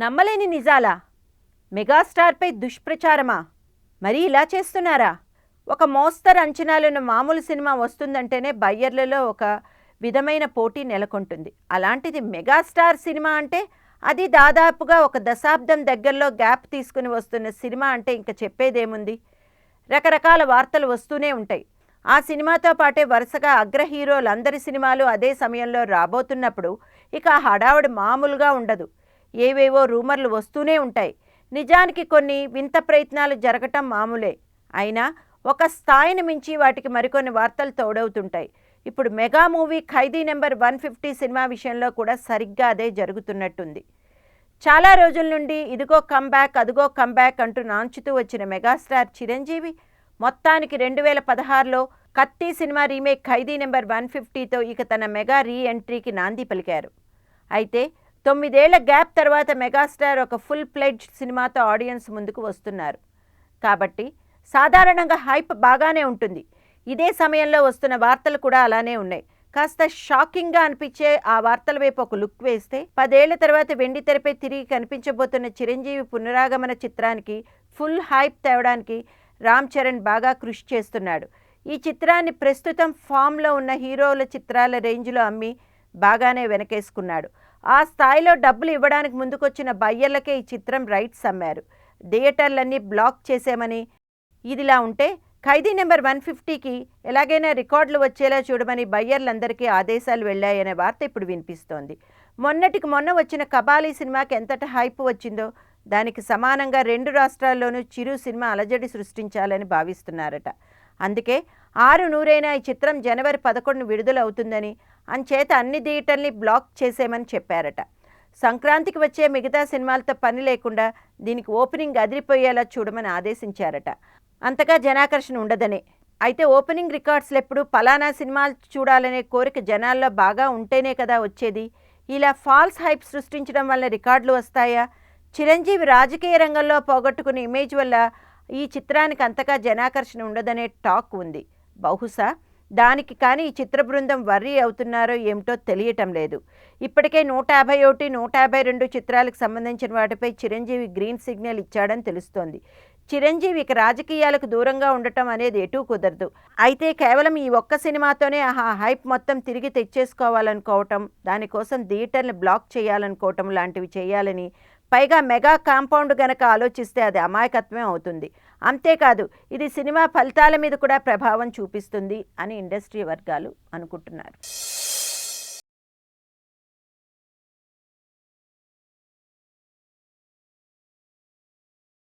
నమ్మలేని నిజాలా? మెగాస్టార్పై దుష్ప్రచారమా? మరీ ఇలా చేస్తున్నారా? ఒక మోస్తరు అంచనాలున్న మామూలు సినిమా వస్తుందంటేనే బయ్యర్లలో ఒక విధమైన పోటీ నెలకొంటుంది. అలాంటిది మెగాస్టార్ సినిమా అంటే, అది దాదాపుగా ఒక దశాబ్దం దగ్గరలో గ్యాప్ తీసుకుని వస్తున్న సినిమా అంటే ఇంక చెప్పేదేముంది? రకరకాల వార్తలు వస్తూనే ఉంటాయి. ఆ సినిమాతో పాటే వరుసగా అగ్ర హీరోలందరి సినిమాలు అదే సమయంలో రాబోతున్నప్పుడు ఇక ఆ హడావుడి మామూలుగా ఉండదు. ఏవేవో రూమర్లు వస్తూనే ఉంటాయి. నిజానికి కొన్ని వింత ప్రయత్నాలు జరగటం మామూలే. అయినా ఒక స్థాయిని మించి వాటికి మరికొన్ని వార్తలు తోడవుతుంటాయి. ఇప్పుడు మెగా మూవీ ఖైదీ నెంబర్ 150 సినిమా విషయంలో కూడా సరిగ్గా అదే జరుగుతున్నట్టుంది. చాలా రోజుల నుండి ఇదిగో కంబ్యాక్ అదిగో కంబ్యాక్ అంటూ నాంచుతూ వచ్చిన మెగాస్టార్ చిరంజీవి మొత్తానికి 2016లో కత్తి సినిమా రీమేక్ ఖైదీ నెంబర్ 150తో ఇక తన మెగా రీ ఎంట్రీకి నాంది పలికారు. అయితే 9 ఏళ్ల గ్యాప్ తర్వాత మెగాస్టార్ ఒక ఫుల్ ప్లెడ్జ్డ్ సినిమాతో ఆడియన్స్ ముందుకు వస్తున్నారు. కాబట్టి సాధారణంగా హైప్ బాగానే ఉంటుంది. ఇదే సమయంలో వస్తున్న వార్తలు కూడా అలానే ఉన్నాయి. కాస్త షాకింగ్గా అనిపించే ఆ వార్తల వైపు ఒక లుక్ వేస్తే, 10 ఏళ్ల తర్వాత వెండి తెరపై తిరిగి కనిపించబోతున్న చిరంజీవి పునరాగమన చిత్రానికి ఫుల్ హైప్ తేవడానికి రామ్ చరణ్ బాగా కృషి చేస్తున్నాడు. ఈ చిత్రాన్ని ప్రస్తుతం ఫామ్లో ఉన్న హీరోల చిత్రాల రేంజ్లో అమ్మి బాగానే వెనకేసుకున్నాడు. ఆ స్థాయిలో డబ్బులు ఇవ్వడానికి ముందుకొచ్చిన బయ్యర్లకే ఈ చిత్రం రైట్స్ అమ్మారు. థియేటర్లన్నీ బ్లాక్ చేశామని, ఇదిలా ఉంటే ఖైదీ నెంబర్ 150కి ఎలాగైనా రికార్డులు వచ్చేలా చూడమని బయ్యర్లందరికీ ఆదేశాలు వెళ్ళాయనే వార్త ఇప్పుడు వినిపిస్తోంది. మొన్నటికి మొన్న వచ్చిన కబాలీ సినిమాకి ఎంతటి హైప్ వచ్చిందో దానికి సమానంగా 2 రాష్ట్రాల్లోనూ చిరు సినిమా అలజడి సృష్టించాలని భావిస్తున్నారట. అందుకే 6/100 ఈ చిత్రం జనవరి 11 విడుదలవుతుందని, అంచేత అన్ని థియేటర్ని బ్లాక్ చేసేమని చెప్పారట. సంక్రాంతికి వచ్చే మిగతా సినిమాలతో పని లేకుండా దీనికి ఓపెనింగ్ అదిరిపోయేలా చూడమని ఆదేశించారట. అంతగా జనాకర్షణ ఉండదనే. అయితే ఓపెనింగ్ రికార్డ్స్లు ఎప్పుడు పలానా సినిమాలు చూడాలనే కోరిక జనాల్లో బాగా ఉంటేనే కదా వచ్చేది. ఇలా ఫాల్స్ హైప్ సృష్టించడం వల్ల రికార్డులు వస్తాయా? చిరంజీవి రాజకీయ రంగంలో పోగొట్టుకున్న ఇమేజ్ వల్ల ఈ చిత్రానికి అంతగా జనాకర్షణ ఉండదనే టాక్ ఉంది. బహుశా దానికి కానీ ఈ చిత్ర బృందం వర్రీ అవుతున్నారో ఏమిటో తెలియటం లేదు. ఇప్పటికే 151, 152 చిత్రాలకు సంబంధించిన వాటిపై చిరంజీవి గ్రీన్ సిగ్నల్ ఇచ్చాడని తెలుస్తోంది. చిరంజీవి ఇక రాజకీయాలకు దూరంగా ఉండటం అనేది ఎటూ కుదరదు. అయితే కేవలం ఈ ఒక్క సినిమాతోనే ఆ హైప్ మొత్తం తిరిగి తెచ్చేసుకోవాలనుకోవటం, దానికోసం థియేటర్ని బ్లాక్ చేయాలనుకోవటం లాంటివి చేయాలని, పైగా మెగా కాంపౌండ్ గనక ఆలోచిస్తే అది అమాయకత్వమే అవుతుంది. అంతేకాదు, ఇది సినిమా ఫలితాల మీద కూడా ప్రభావం చూపిస్తుంది అని ఇండస్ట్రీ వర్గాలు అనుకుంటున్నారు.